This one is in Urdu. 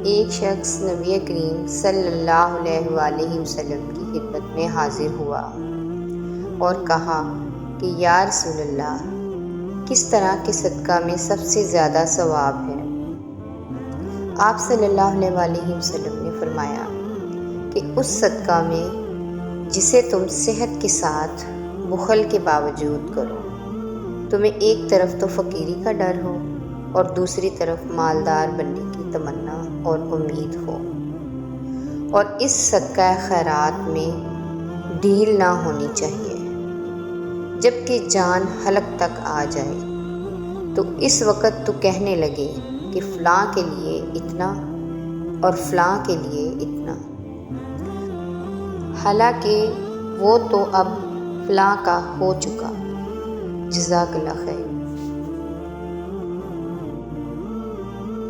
ایک شخص نبی کریم صلی اللہ علیہ وآلہ وسلم کی خدمت میں حاضر ہوا اور کہا کہ یا رسول اللہ، کس طرح کے صدقہ میں سب سے زیادہ ثواب ہے؟ آپ صلی اللہ علیہ وآلہ وسلم نے فرمایا کہ اس صدقہ میں جسے تم صحت کے ساتھ بخل کے باوجود کرو۔ تمہیں ایک طرف تو فقیری کا ڈر ہو اور دوسری طرف مالدار بننے کی تمنا اور امید ہو، اور اس صدقہ خیرات میں ڈھیل نہ ہونی چاہیے۔ جب کہ جان حلق تک آ جائے تو اس وقت تو کہنے لگے کہ فلاں کے لیے اتنا اور فلاں کے لیے اتنا، حالانکہ وہ تو اب فلاں کا ہو چکا۔ جزاک اللہ خیر۔